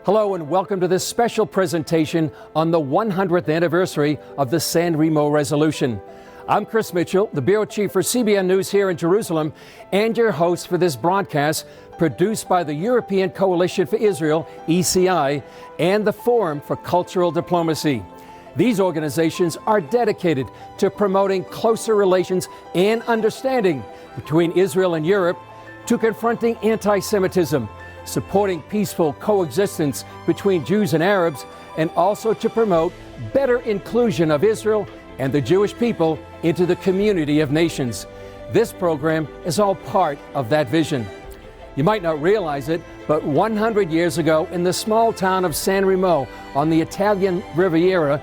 Hello and welcome to this special presentation on the 100th anniversary of the San Remo Resolution. I'm Chris Mitchell, the Bureau Chief for CBN News here in Jerusalem, and your host for this broadcast produced by the European Coalition for Israel, ECI, and the Forum for Cultural Diplomacy. These organizations are dedicated to promoting closer relations and understanding between Israel and Europe, to confronting anti-Semitism, supporting peaceful coexistence between Jews and Arabs, and also to promote better inclusion of Israel and the Jewish people into the community of nations. This program is all part of that vision. You might not realize it, but 100 years ago in the small town of San Remo on the Italian Riviera,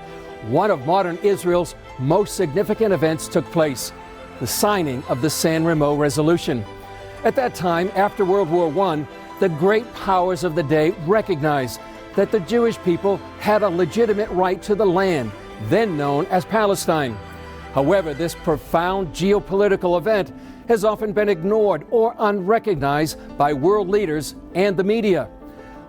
one of modern Israel's most significant events took place, the signing of the San Remo Resolution. At that time, after World War I, the great powers of the day recognized that the Jewish people had a legitimate right to the land, then known as Palestine. However, this profound geopolitical event has often been ignored or unrecognized by world leaders and the media.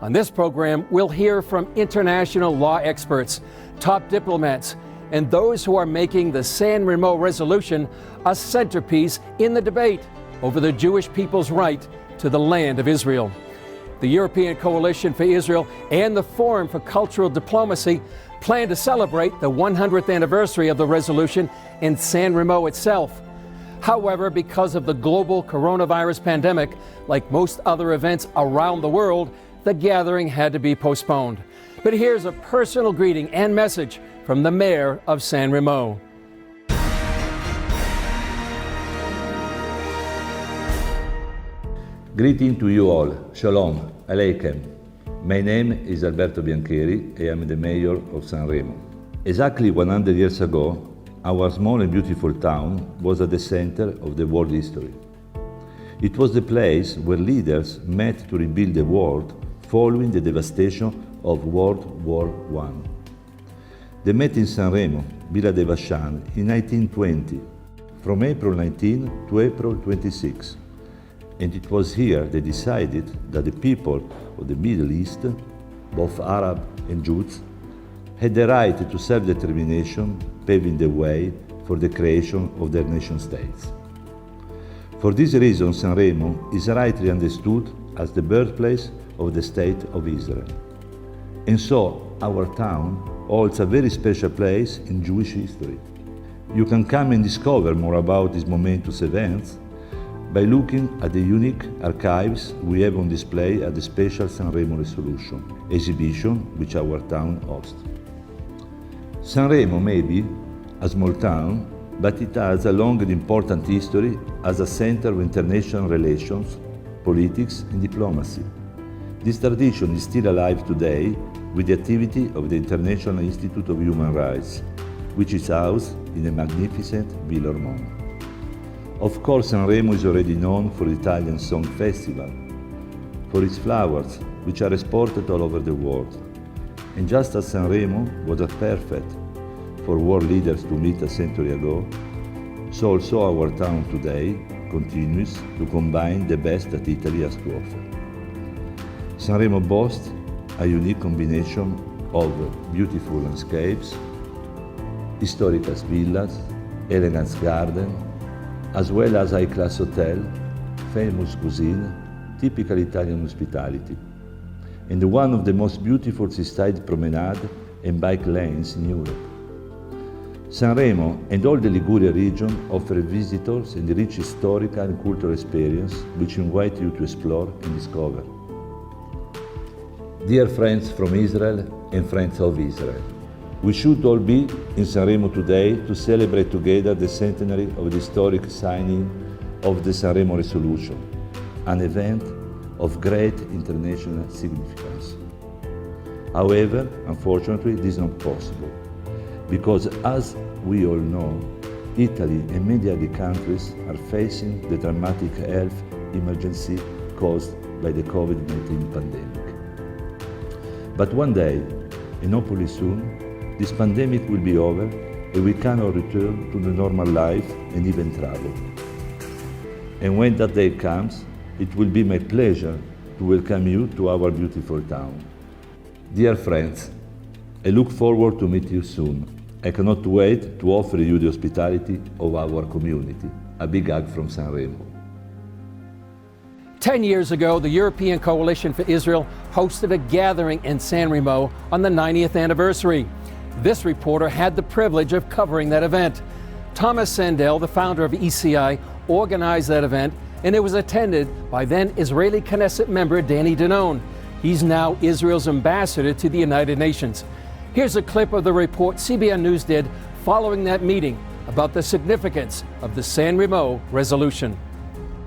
On this program, we'll hear from international law experts, top diplomats, and those who are making the San Remo Resolution a centerpiece in the debate over the Jewish people's right to the land of Israel. The European Coalition for Israel and the Forum for Cultural Diplomacy plan to celebrate the 100th anniversary of the resolution in San Remo itself. However, because of the global coronavirus pandemic, like most other events around the world, the gathering had to be postponed. But here's a personal greeting and message from the mayor of San Remo. Greeting to you all. Shalom. Aleichem. My name is Alberto Biancheri. I am the mayor of San Remo. Exactly 100 years ago, our small and beautiful town was at the center of the world history. It was the place where leaders met to rebuild the world following the devastation of World War I. They met in San Remo, Villa de Vachan, in 1920, from April 19 to April 26. And it was here they decided that the people of the Middle East, both Arab and Jews, had the right to self-determination, paving the way for the creation of their nation-states. For this reason, San Remo is rightly understood as the birthplace of the State of Israel. And so, our town holds a very special place in Jewish history. You can come and discover more about these momentous events by looking at the unique archives we have on display at the special San Remo Resolution exhibition which our town hosts. San Remo may be a small town, but it has a long and important history as a center of international relations, politics and diplomacy. This tradition is still alive today with the activity of the International Institute of Human Rights, which is housed in a magnificent Villa Ormond. Of course, San Remo is already known for the Italian Song Festival, for its flowers, which are exported all over the world. And just as San Remo was a perfect for world leaders to meet a century ago, so also our town today continues to combine the best that Italy has to offer. San Remo boasts a unique combination of beautiful landscapes, historical villas, elegant gardens, as well as high-class hotel, famous cuisine, typical Italian hospitality, and one of the most beautiful seaside promenade and bike lanes in Europe. San Remo and all the Liguria region offer visitors a rich historical and cultural experience which invite you to explore and discover. Dear friends from Israel and friends of Israel, we should all be in San Remo today to celebrate together the centenary of the historic signing of the San Remo Resolution, an event of great international significance. However, unfortunately, this is not possible, because as we all know, Italy and many other countries are facing the dramatic health emergency caused by the COVID-19 pandemic. But one day, and hopefully soon, this pandemic will be over and we can all return to the normal life and even travel. And when that day comes, it will be my pleasure to welcome you to our beautiful town. Dear friends, I look forward to meet you soon. I cannot wait to offer you the hospitality of our community. A big hug from San Remo. 10 years ago, the European Coalition for Israel hosted a gathering in San Remo on the 90th anniversary. This reporter had the privilege of covering that event. Thomas Sandel, the founder of ECI, organized that event, and it was attended by then Israeli Knesset member Danny Danon. He's now Israel's ambassador to the United Nations. Here's a clip of the report CBN News did following that meeting about the significance of the San Remo Resolution.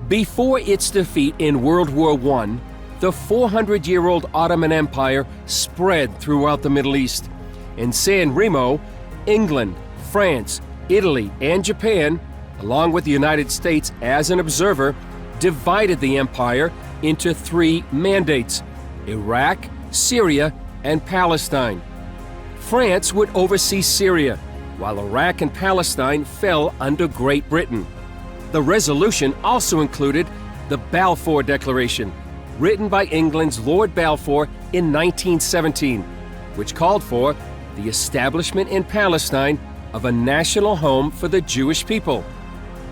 Before its defeat in World War I, the 400-year-old Ottoman Empire spread throughout the Middle East. In San Remo, England, France, Italy, and Japan, along with the United States as an observer, divided the empire into 3 mandates: Iraq, Syria, and Palestine. France would oversee Syria, while Iraq and Palestine fell under Great Britain. The resolution also included the Balfour Declaration, written by England's Lord Balfour in 1917, which called for the establishment in Palestine of a national home for the Jewish people.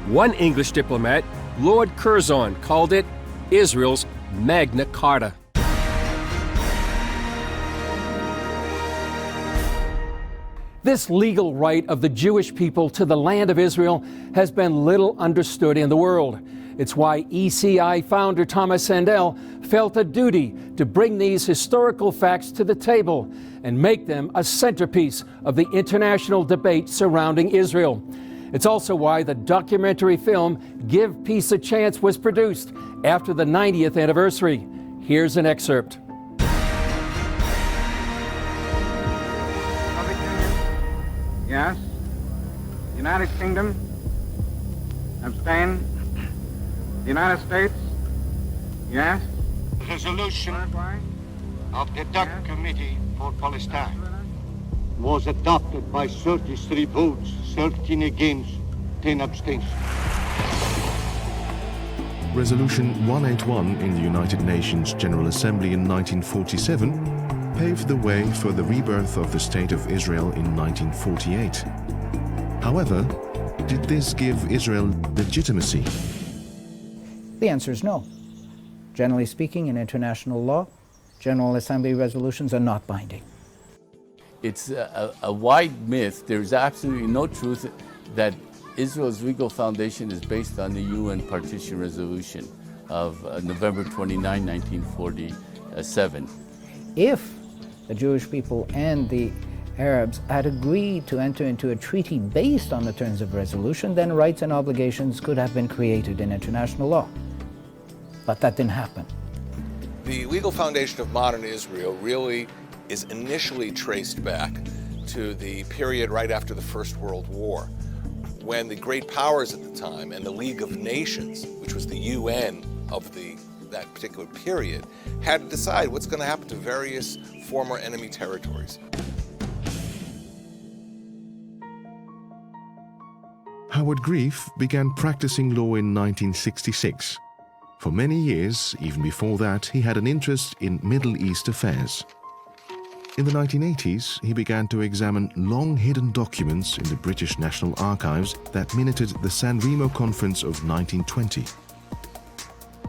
One English diplomat, Lord Curzon, called it Israel's Magna Carta. This legal right of the Jewish people to the land of Israel has been little understood in the world. It's why ECI founder Thomas Sandel felt a duty to bring these historical facts to the table and make them a centerpiece of the international debate surrounding Israel. It's also why the documentary film Give Peace a Chance was produced after the 90th anniversary. Here's an excerpt. Yes. United Kingdom? Abstain? United States? Yes. Resolution of the DUC Committee for Palestine was adopted by 33 votes, 13 against, 10 abstentions. Resolution 181 in the United Nations General Assembly in 1947 paved the way for the rebirth of the State of Israel in 1948. However, did this give Israel legitimacy? The answer is no. Generally speaking, in international law, General Assembly resolutions are not binding. It's a wide myth. There's absolutely no truth that Israel's legal foundation is based on the UN Partition Resolution of November 29, 1947. If the Jewish people and the Arabs had agreed to enter into a treaty based on the terms of resolution, then rights and obligations could have been created in international law. But that didn't happen. The legal foundation of modern Israel really is initially traced back to the period right after the First World War, when the great powers at the time and the League of Nations, which was the UN of that particular period, had to decide what's going to happen to various former enemy territories. Howard Grief began practicing law in 1966. For many years, even before that, he had an interest in Middle East affairs. In the 1980s, he began to examine long-hidden documents in the British National Archives that minuted the San Remo Conference of 1920.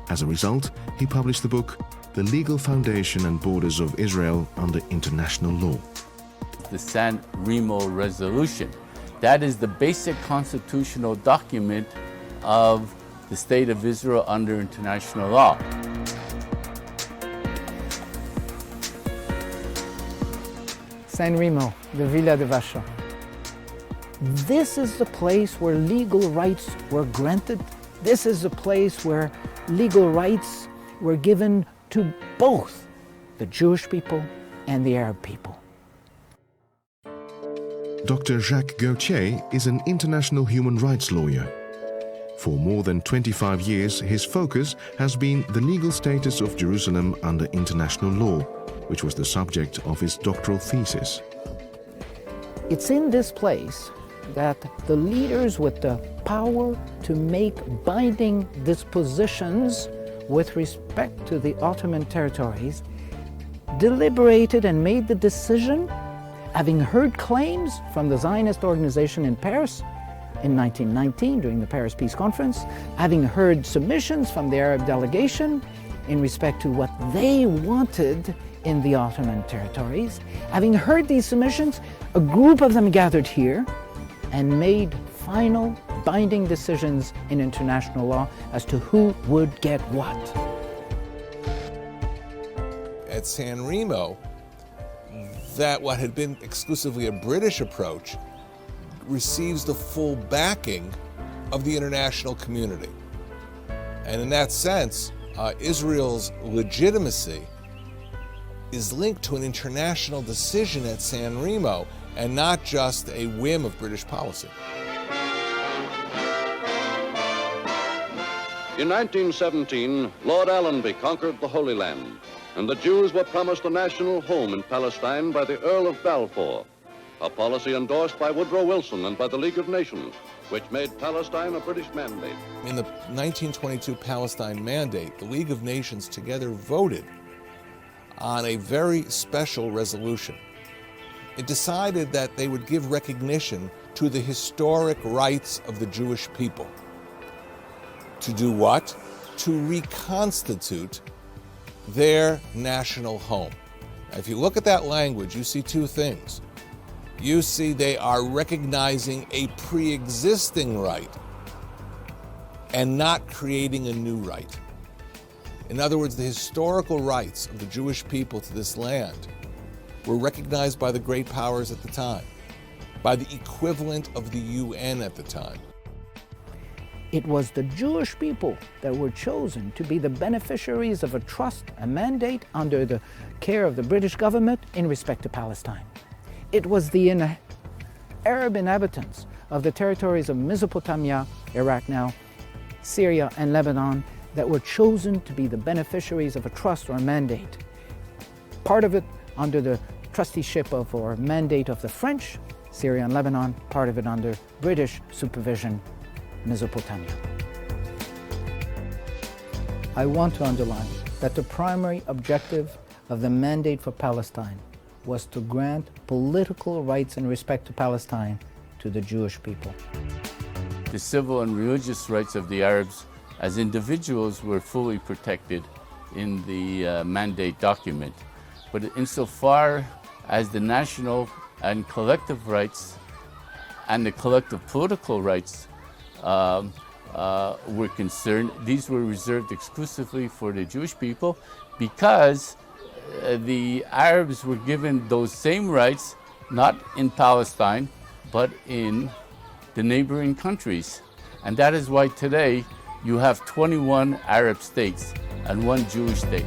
As a result, he published the book, The Legal Foundation and Borders of Israel Under International Law. The San Remo Resolution. That is the basic constitutional document of the State of Israel under international law. San Remo, the Villa de Vachon. This is the place where legal rights were granted. This is the place where legal rights were given to both the Jewish people and the Arab people. Dr. Jacques Gauthier is an international human rights lawyer. For more than 25 years, his focus has been the legal status of Jerusalem under international law, which was the subject of his doctoral thesis. It's in this place that the leaders with the power to make binding dispositions with respect to the Ottoman territories deliberated and made the decision, having heard claims from the Zionist organization in Paris in 1919 during the Paris Peace Conference, having heard submissions from the Arab delegation in respect to what they wanted in the Ottoman territories. Having heard these submissions, a group of them gathered here and made final binding decisions in international law as to who would get what. At San Remo, that what had been exclusively a British approach receives the full backing of the international community. And in that sense, Israel's legitimacy is linked to an international decision at San Remo and not just a whim of British policy. In 1917, Lord Allenby conquered the Holy Land, and the Jews were promised a national home in Palestine by the Earl of Balfour, a policy endorsed by Woodrow Wilson and by the League of Nations, which made Palestine a British mandate. In the 1922 Palestine Mandate, the League of Nations together voted on a very special resolution. It decided that they would give recognition to the historic rights of the Jewish people. To do what? To reconstitute their national home. Now, if you look at that language, you see two things. You see they are recognizing a pre-existing right and not creating a new right. In other words, the historical rights of the Jewish people to this land were recognized by the great powers at the time, by the equivalent of the UN at the time. It was the Jewish people that were chosen to be the beneficiaries of a trust, a mandate under the care of the British government in respect to Palestine. It was the Arab inhabitants of the territories of Mesopotamia, Iraq now, Syria and Lebanon that were chosen to be the beneficiaries of a trust or a mandate. Part of it under the trusteeship of or mandate of the French, Syria and Lebanon, part of it under British supervision, Mesopotamia. I want to underline that the primary objective of the mandate for Palestine was to grant political rights in respect to Palestine to the Jewish people. The civil and religious rights of the Arabs as individuals were fully protected in the mandate document. But insofar as the national and collective rights and the collective political rights were concerned, these were reserved exclusively for the Jewish people because the Arabs were given those same rights, not in Palestine, but in the neighboring countries. And that is why today you have 21 Arab states and one Jewish state.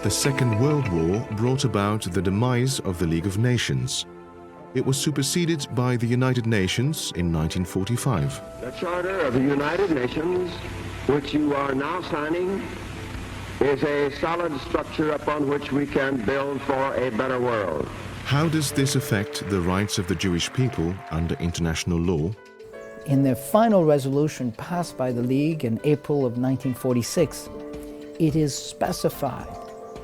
The Second World War brought about the demise of the League of Nations. It was superseded by the United Nations in 1945. The Charter of the United Nations, which you are now signing, is a solid structure upon which we can build for a better world. How does this affect the rights of the Jewish people under international law? In the final resolution passed by the League in April of 1946, it is specified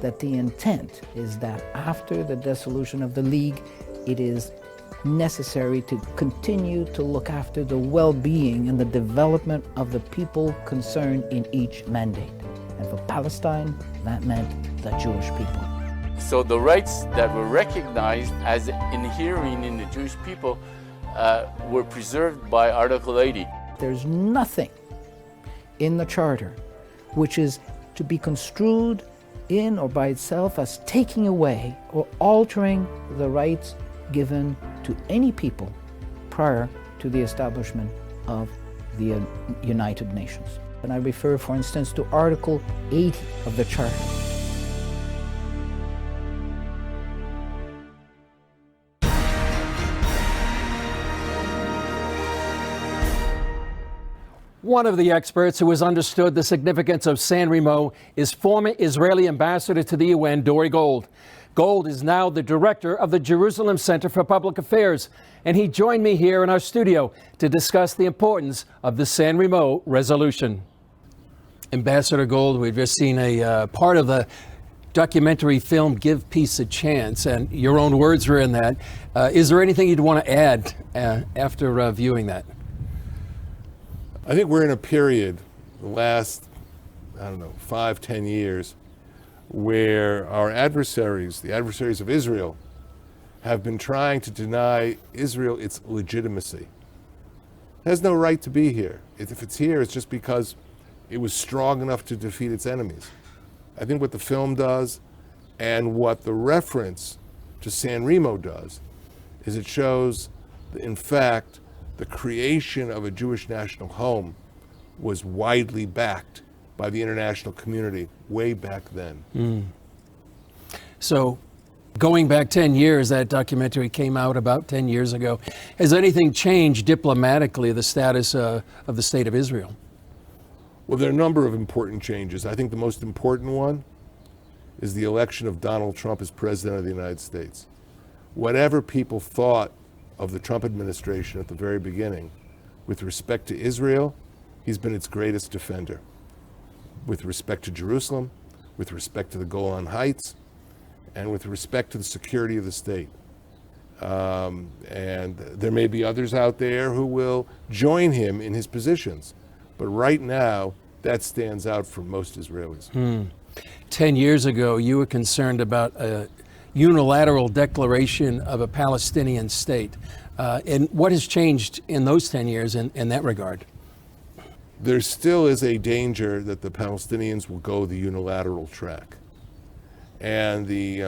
that the intent is that after the dissolution of the League, it is necessary to continue to look after the well-being and the development of the people concerned in each mandate. And for Palestine, that meant the Jewish people. So the rights that were recognized as inhering in the Jewish people were preserved by Article 80. There's nothing in the Charter which is to be construed in or by itself as taking away or altering the rights given to any people prior to the establishment of the United Nations. And I refer, for instance, to Article 80 of the Charter. One of the experts who has understood the significance of San Remo is former Israeli ambassador to the UN, Dori Gold. Gold is now the director of the Jerusalem Center for Public Affairs, and he joined me here in our studio to discuss the importance of the San Remo resolution. Ambassador Gold, we've just seen a part of the documentary film Give Peace a Chance, and your own words were in that. Is there anything you'd want to add after viewing that? I think we're in a period, the last, 5-10 years, where our adversaries, the adversaries of Israel, have been trying to deny Israel its legitimacy. It has no right to be here. If it's here, it's just because it was strong enough to defeat its enemies. I think what the film does and what the reference to San Remo does is it shows, in fact, the creation of a Jewish national home was widely backed by the international community way back then. So, going back 10 years, that documentary came out about 10 years ago. Has anything changed diplomatically, the status of the state of Israel? Well, there are a number of important changes. I think the most important one is the election of Donald Trump as President of the United States. Whatever people thought of the Trump administration at the very beginning, with respect to Israel, he's been its greatest defender. With respect to Jerusalem, with respect to the Golan Heights, and with respect to the security of the state. And there may be others out there who will join him in his positions. But right now, that stands out for most Israelis. 10 years ago, you were concerned about a unilateral declaration of a Palestinian state. And what has changed in those 10 years in that regard? There still is a danger that the Palestinians will go the unilateral track. And the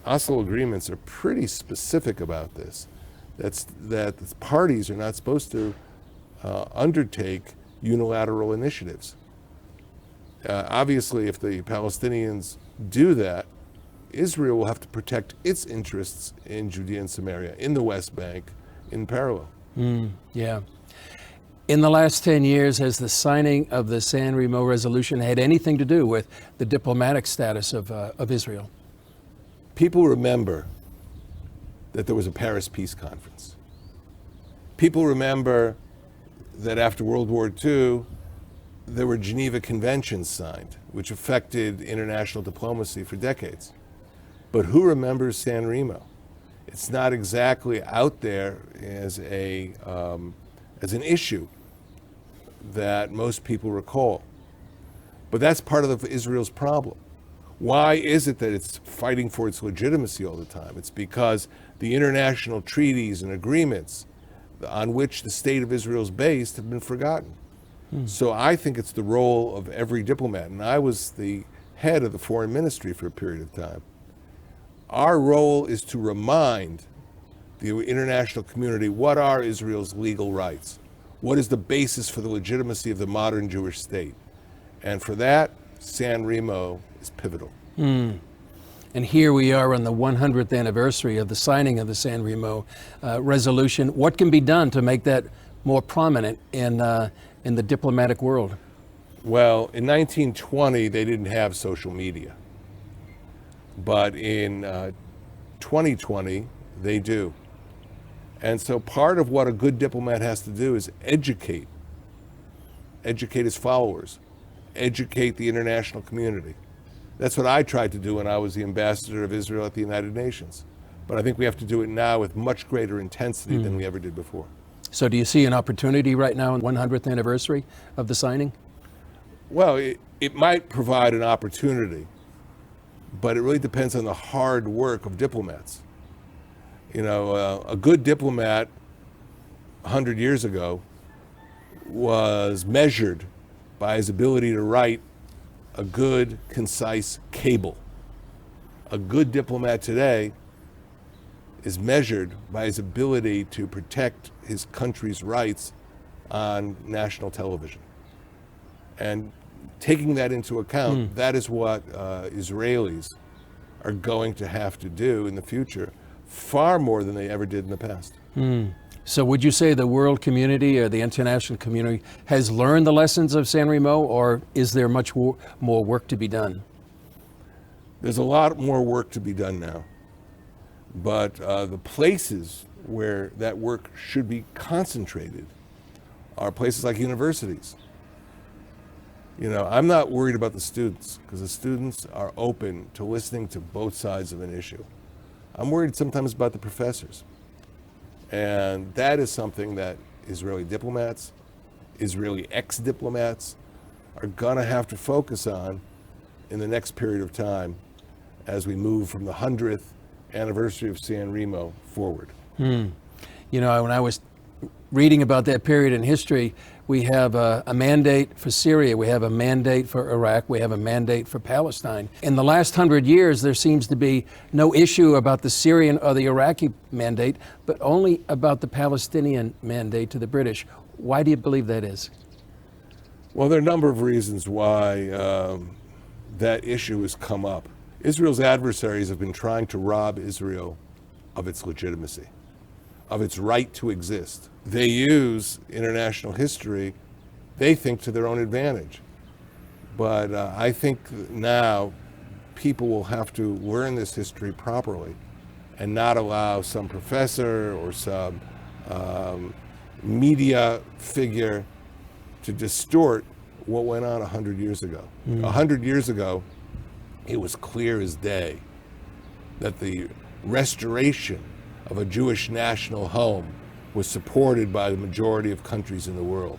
Oslo agreements are pretty specific about this. That the parties are not supposed to undertake unilateral initiatives. Obviously, if the Palestinians do that, Israel will have to protect its interests in Judea and Samaria, in the West Bank, in parallel. Yeah. In the last 10 years, has the signing of the San Remo Resolution had anything to do with the diplomatic status of Israel? People remember that there was a Paris Peace Conference. People remember that after World War II, there were Geneva Conventions signed, which affected international diplomacy for decades. But who remembers San Remo? It's not exactly out there as an issue that most people recall. But that's part of Israel's problem. Why is it that it's fighting for its legitimacy all the time? It's because the international treaties and agreements on which the state of Israel is based have been forgotten. So I think it's the role of every diplomat, and I was the head of the foreign ministry for a period of time. Our role is to remind the international community what are Israel's legal rights, what is the basis for the legitimacy of the modern Jewish state. And for that, San Remo is pivotal. And here we are on the 100th anniversary of the signing of the San Remo resolution. What can be done to make that more prominent in the diplomatic world? Well, in 1920, they didn't have social media. But in 2020, they do. And so part of what a good diplomat has to do is educate his followers, educate the international community. That's what I tried to do when I was the ambassador of Israel at the United Nations. But I think we have to do it now with much greater intensity than we ever did before. So do you see an opportunity right now on the 100th anniversary of the signing? Well, it might provide an opportunity, but it really depends on the hard work of diplomats. You know, a good diplomat 100 years ago was measured by his ability to write a good, concise cable. A good diplomat today is measured by his ability to protect his country's rights on national television. And taking that into account, that is what Israelis are going to have to do in the future, far more than they ever did in the past. So would you say the world community or the international community has learned the lessons of San Remo, or is there much more work to be done? There's a lot more work to be done now. But the places where that work should be concentrated are places like universities, You know, I'm not worried about the students because the students are open to listening to both sides of an issue. I'm worried sometimes about the professors. And that is something that Israeli diplomats, Israeli ex-diplomats are gonna have to focus on in the next period of time as we move from the 100th anniversary of San Remo forward. You know, when I was reading about that period in history, we have a mandate for Syria, we have a mandate for Iraq, we have a mandate for Palestine. In the last 100 years, there seems to be no issue about the Syrian or the Iraqi mandate, but only about the Palestinian mandate to the British. Why do you believe that is? Well, there are a number of reasons why that issue has come up. Israel's adversaries have been trying to rob Israel of its legitimacy, of its right to exist. They use international history, they think, to their own advantage. But I think now people will have to learn this history properly and not allow some professor or some media figure to distort what went on 100 years ago. 100 years ago, it was clear as day that the restoration of a Jewish national home was supported by the majority of countries in the world.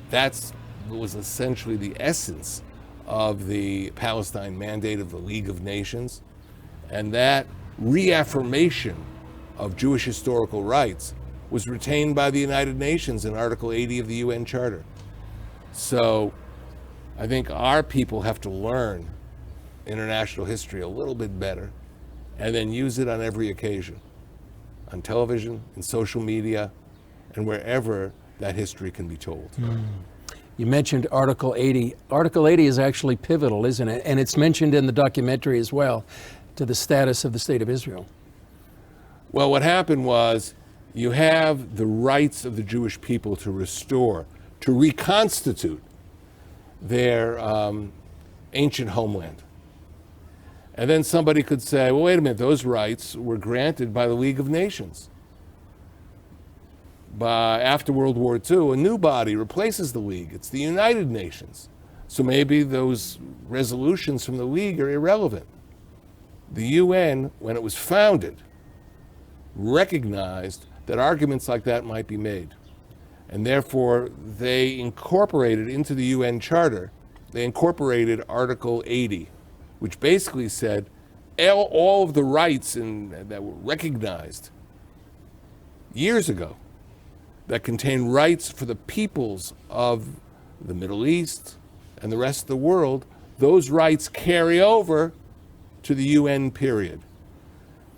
That was essentially the essence of the Palestine Mandate of the League of Nations. And that reaffirmation of Jewish historical rights was retained by the United Nations in Article 80 of the UN Charter. So I think our people have to learn international history a little bit better and then use it on every occasion, on television, in social media, and wherever that history can be told. You mentioned Article 80. Article 80 is actually pivotal, isn't it? And it's mentioned in the documentary as well, to the status of the State of Israel. Well, what happened was you have the rights of the Jewish people to restore, to reconstitute their ancient homeland. And then somebody could say, well, wait a minute, those rights were granted by the League of Nations. After World War II, a new body replaces the League. It's the United Nations. So maybe those resolutions from the League are irrelevant. The UN, when it was founded, recognized that arguments like that might be made. And therefore, they incorporated into the UN Charter, they incorporated Article 80, which basically said all of the rights that were recognized years ago that contain rights for the peoples of the Middle East and the rest of the world, those rights carry over to the UN period.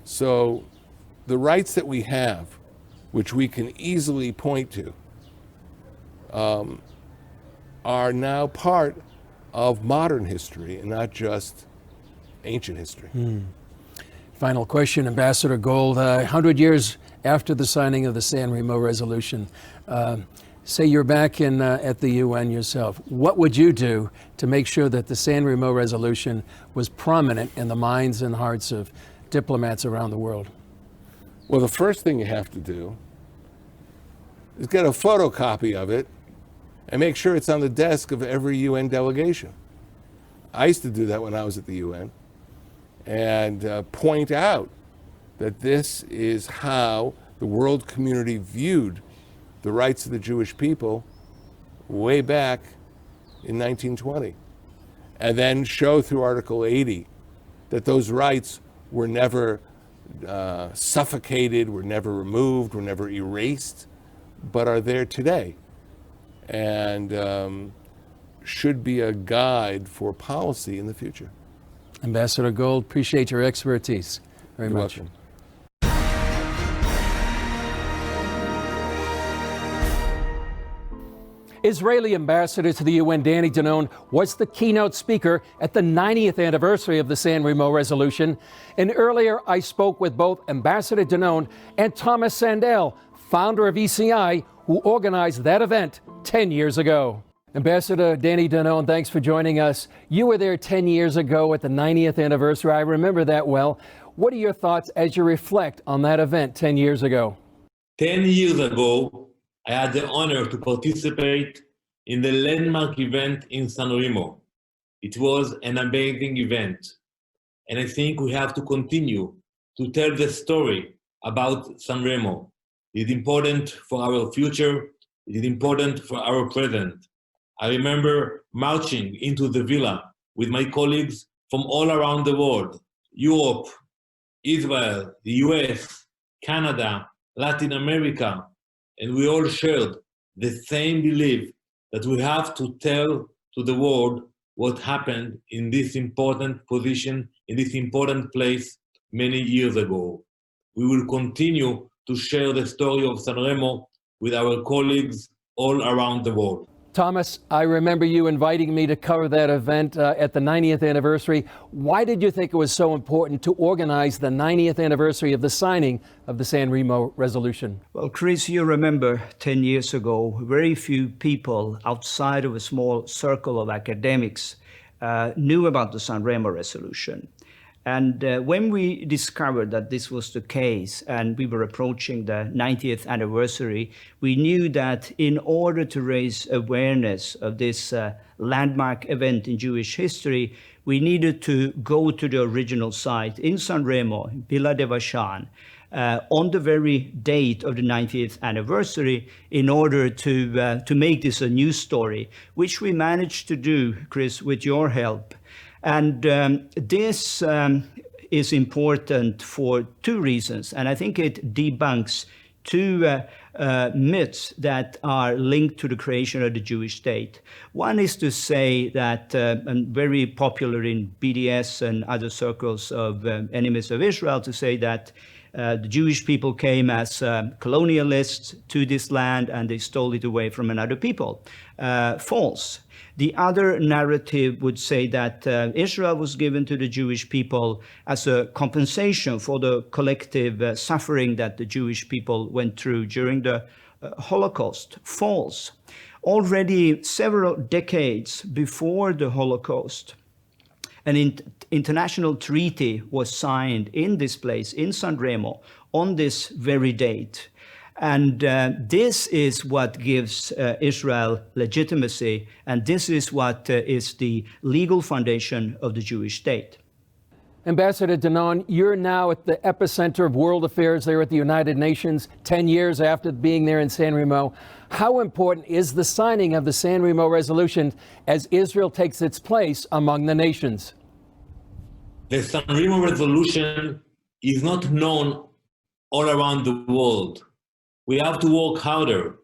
So the rights that we have, which we can easily point to, are now part of modern history and not just ancient history. Final question, Ambassador Gold. 100 years after the signing of the San Remo Resolution, say you're back at the UN yourself, what would you do to make sure that the San Remo Resolution was prominent in the minds and hearts of diplomats around the world? Well, the first thing you have to do is get a photocopy of it and make sure it's on the desk of every UN delegation. I used to do that when I was at the UN and point out that this is how the world community viewed the rights of the Jewish people way back in 1920. And then show through Article 80 that those rights were never suffocated, were never removed, were never erased, but are there today. And should be a guide for policy in the future. Ambassador Gold, appreciate your expertise very much. Welcome. Israeli ambassador to the UN, Danny Danon, was the keynote speaker at the 90th anniversary of the San Remo Resolution. And earlier, I spoke with both Ambassador Danon and Thomas Sandel, founder of ECI, who organized that event 10 years ago. Ambassador Danny Danon, thanks for joining us. You were there 10 years ago at the 90th anniversary. I remember that well. What are your thoughts as you reflect on that event 10 years ago? 10 years ago, I had the honor to participate in the landmark event in San Remo. It was an amazing event. And I think we have to continue to tell the story about San Remo. It is important for our future. It is important for our present. I remember marching into the villa with my colleagues from all around the world, Europe, Israel, the US, Canada, Latin America, and we all shared the same belief that we have to tell to the world what happened in this important position, in this important place many years ago. We will continue to share the story of San Remo with our colleagues all around the world. Thomas, I remember you inviting me to cover that event at the 90th anniversary. Why did you think it was so important to organize the 90th anniversary of the signing of the San Remo Resolution? Well, Chris, you remember 10 years ago, very few people outside of a small circle of academics knew about the San Remo Resolution. And when we discovered that this was the case and we were approaching the 90th anniversary, we knew that in order to raise awareness of this landmark event in Jewish history, we needed to go to the original site in San Remo, Villa de Vachan, on the very date of the 90th anniversary in order to make this a news story, which we managed to do, Chris, with your help. And this is important for two reasons, and I think it debunks two myths that are linked to the creation of the Jewish state. One is to say that, and very popular in BDS and other circles of enemies of Israel, to say that the Jewish people came as colonialists to this land and they stole it away from another people. False. The other narrative would say that Israel was given to the Jewish people as a compensation for the collective suffering that the Jewish people went through during the Holocaust. False. Already several decades before the Holocaust, an international treaty was signed in this place, in San Remo, on this very date. And this is what gives Israel legitimacy, and this is what is the legal foundation of the Jewish state. Ambassador Danon, you're now at the epicenter of world affairs there at the United Nations, 10 years after being there in San Remo. How important is the signing of the San Remo Resolution as Israel takes its place among the nations? The San Remo Resolution is not known all around the world. We have to work harder.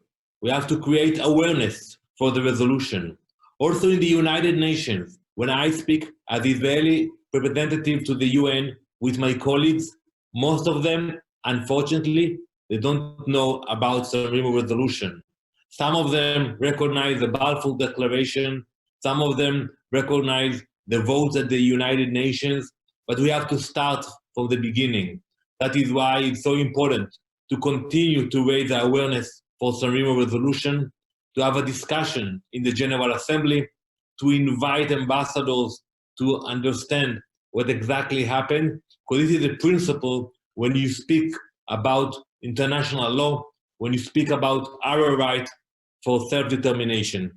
We have to create awareness for the resolution. Also in the United Nations, when I speak as Israeli representative to the UN with my colleagues, most of them, unfortunately, they don't know about the Remo Resolution. Some of them recognize the Balfour Declaration, some of them recognize the votes at the United Nations, but we have to start from the beginning. That is why it's so important to continue to raise the awareness for San Remo Resolution, to have a discussion in the General Assembly, to invite ambassadors to understand what exactly happened, because this is a principle when you speak about international law, when you speak about our right for self-determination.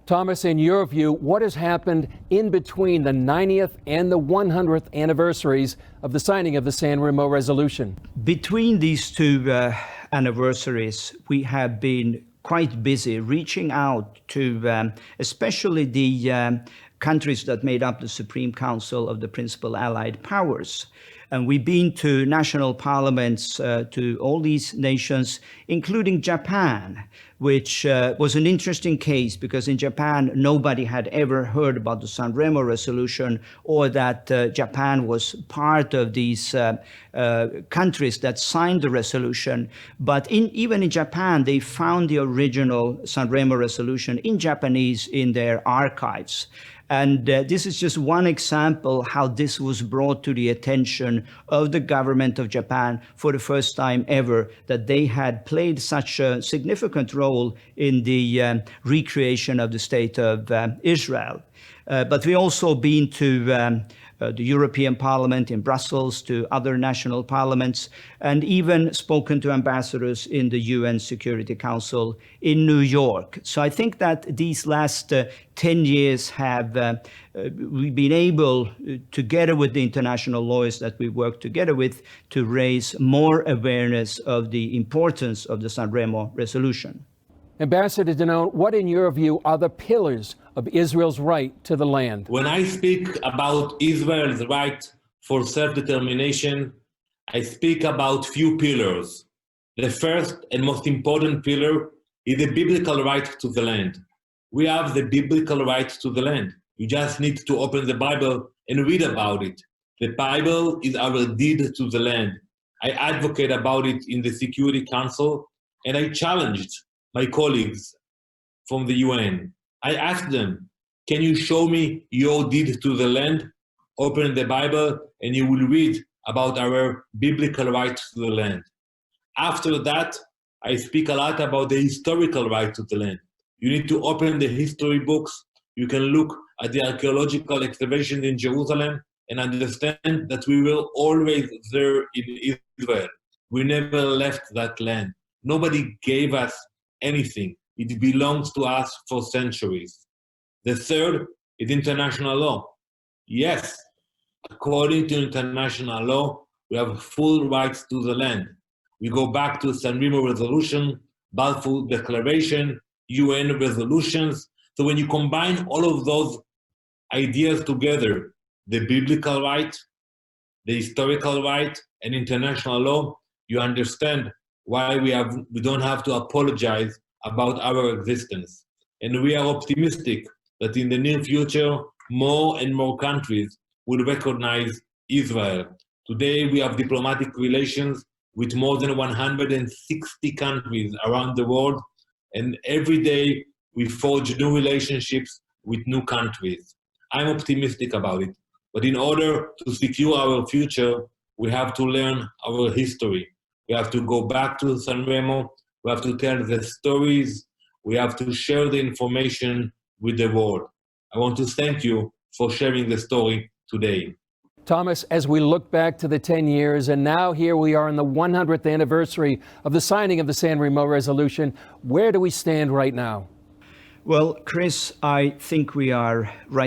Thomas, in your view, what has happened in between the 90th and the 100th anniversaries of the signing of the San Remo Resolution? Between these two anniversaries, we have been quite busy reaching out to especially the countries that made up the Supreme Council of the Principal Allied Powers. And we've been to national parliaments, to all these nations, including Japan, which was an interesting case because in Japan, nobody had ever heard about the San Remo Resolution or that Japan was part of these countries that signed the resolution. But even in Japan, they found the original San Remo Resolution in Japanese in their archives. And this is just one example how this was brought to the attention of the government of Japan for the first time ever, that they had played such a significant role in the recreation of the state of Israel. But we've also been to the European Parliament in Brussels, to other national parliaments, and even spoken to ambassadors in the UN Security Council in New York. So I think that these last 10 years have we've been able, together with the international lawyers that we work together with, to raise more awareness of the importance of the San Remo Resolution. Ambassador Danone, what in your view are the pillars of Israel's right to the land? When I speak about Israel's right for self-determination, I speak about few pillars. The first and most important pillar is the biblical right to the land. We have the biblical right to the land. You just need to open the Bible and read about it. The Bible is our deed to the land. I advocate about it in the Security Council, and I challenged my colleagues from the UN. I asked them, can you show me your deed to the land? Open the Bible and you will read about our biblical right to the land. After that, I speak a lot about the historical right to the land. You need to open the history books. You can look at the archaeological excavations in Jerusalem and understand that we were always there in Israel. We never left that land. Nobody gave us anything. It belongs to us for centuries. The third is international law. Yes, according to international law, we have full rights to the land. We go back to San Remo Resolution, Balfour Declaration, UN resolutions. So when you combine all of those ideas together, the biblical right, the historical right, and international law, you understand why we don't have to apologize about our existence. And we are optimistic that in the near future, more and more countries will recognize Israel. Today, we have diplomatic relations with more than 160 countries around the world, and every day we forge new relationships with new countries. I'm optimistic about it, but in order to secure our future, we have to learn our history. We have to go back to San Remo. We have to tell the stories. We have to share the information with the world. I want to thank you for sharing the story today. Thomas, as we look back to the 10 years, and now here we are in the 100th anniversary of the signing of the San Remo Resolution, where do we stand right now? Well, Chris, I think we are right